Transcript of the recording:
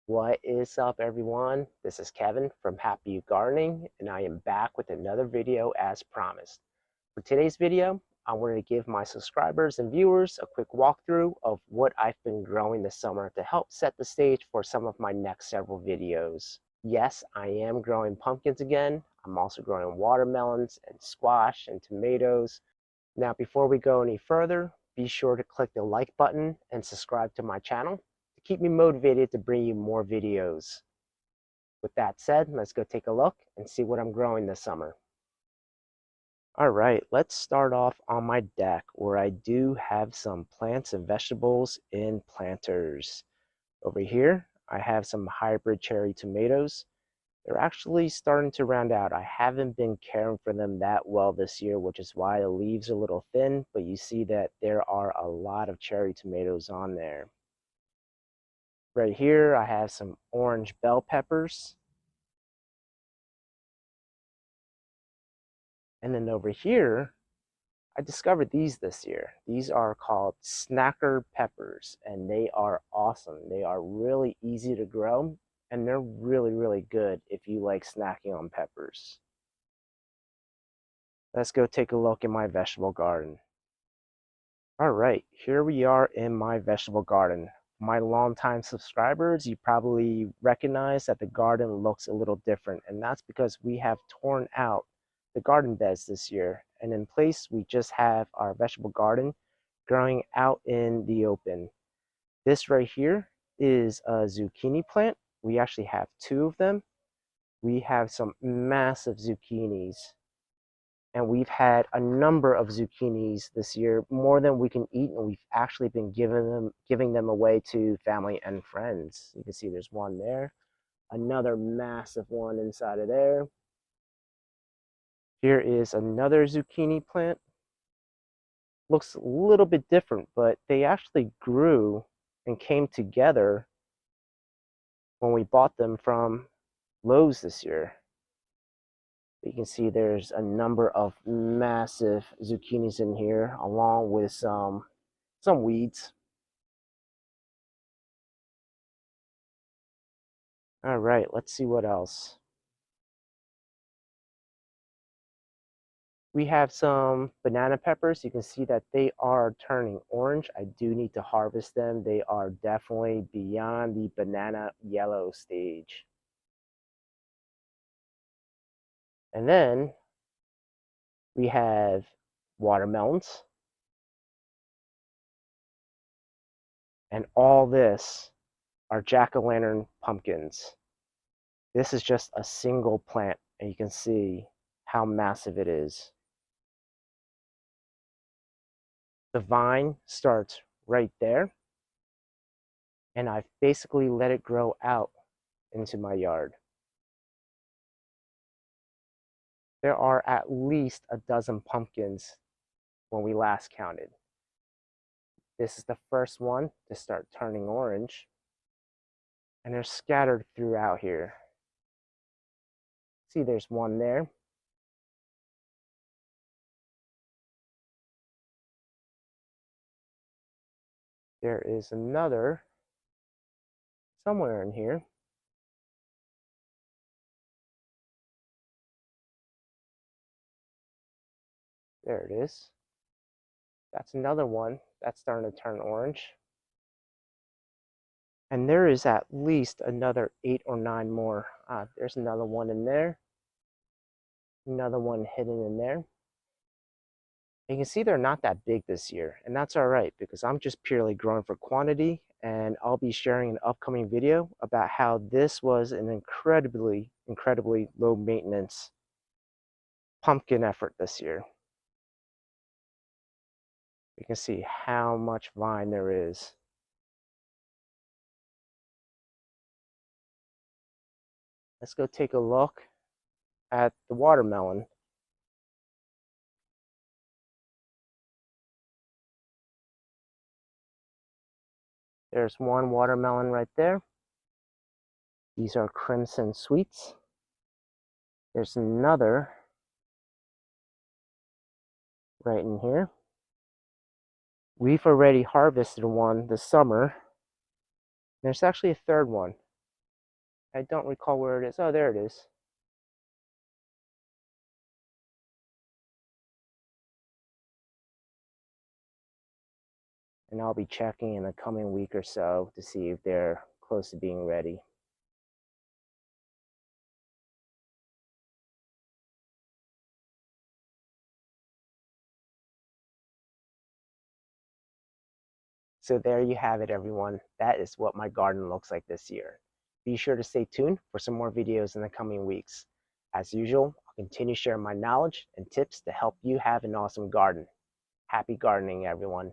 What is up, everyone? This is Kevin from Hapayu Gardening, and I am back with another video as promised. For today's video, I wanted to give my subscribers and viewers a quick walkthrough of what I've been growing this summer to help set the stage for some of my next several videos. Yes, I am growing pumpkins again. I'm also growing watermelons and squash and tomatoes. Now, before we go any further, be sure to click the like button and subscribe to my channel to keep me motivated to bring you more videos. With that said, let's go take a look and see what I'm growing this summer. All right, let's start off on my deck where I do have some plants and vegetables in planters. Over here, I have some hybrid cherry tomatoes. They're actually starting to round out. I haven't been caring for them that well this year, which is why the leaves are a little thin, but you see that there are a lot of cherry tomatoes on there. Right here, I have some orange bell peppers. And then over here, I discovered these this year. These are called snacker peppers, and they are awesome. They are really easy to grow, and they're really, really good if you like snacking on peppers. Let's go take a look in my vegetable garden. All right, here we are in my vegetable garden. My longtime subscribers, you probably recognize that the garden looks a little different, and that's because we have torn out the garden beds this year, and in place we just have our vegetable garden growing out in the open. This right here is a zucchini plant. We actually have two of them. We have some massive zucchinis, and we've had a number of zucchinis this year, more than we can eat, and we've actually been giving them away to family and friends. You can see there's one there, another massive one inside of there. Here is another zucchini plant. Looks a little bit different, but they actually grew and came together when we bought them from Lowe's this year. You can see there's a number of massive zucchinis in here, along with some weeds. All right, let's see what else. We have some banana peppers. You can see that they are turning orange. I do need to harvest them. They are definitely beyond the banana yellow stage. And then we have watermelons. And all this are jack-o'-lantern pumpkins. This is just a single plant, and you can see how massive it is. The vine starts right there, and I've basically let it grow out into my yard. There are at least a dozen pumpkins when we last counted. This is the first one to start turning orange, and they're scattered throughout here. See, there's one there. There is another somewhere in here. There it is. That's another one that's starting to turn orange. And there is at least another 8 or 9 more. There's another one in there. Another one hidden in there. You can see they're not that big this year, and that's all right because I'm just purely growing for quantity, and I'll be sharing an upcoming video about how this was an incredibly low maintenance pumpkin effort this year. You can see how much vine there is. Let's go take a look at the watermelon. There's one watermelon right there. These are crimson sweets. There's another right in here. We've already harvested one this summer. There's actually a third one. I don't recall where it is. Oh, there it is. And I'll be checking in the coming week or so to see if they're close to being ready. So there you have it, everyone. That is what my garden looks like this year. Be sure to stay tuned for some more videos in the coming weeks. As usual, I'll continue sharing my knowledge and tips to help you have an awesome garden. Happy gardening, everyone.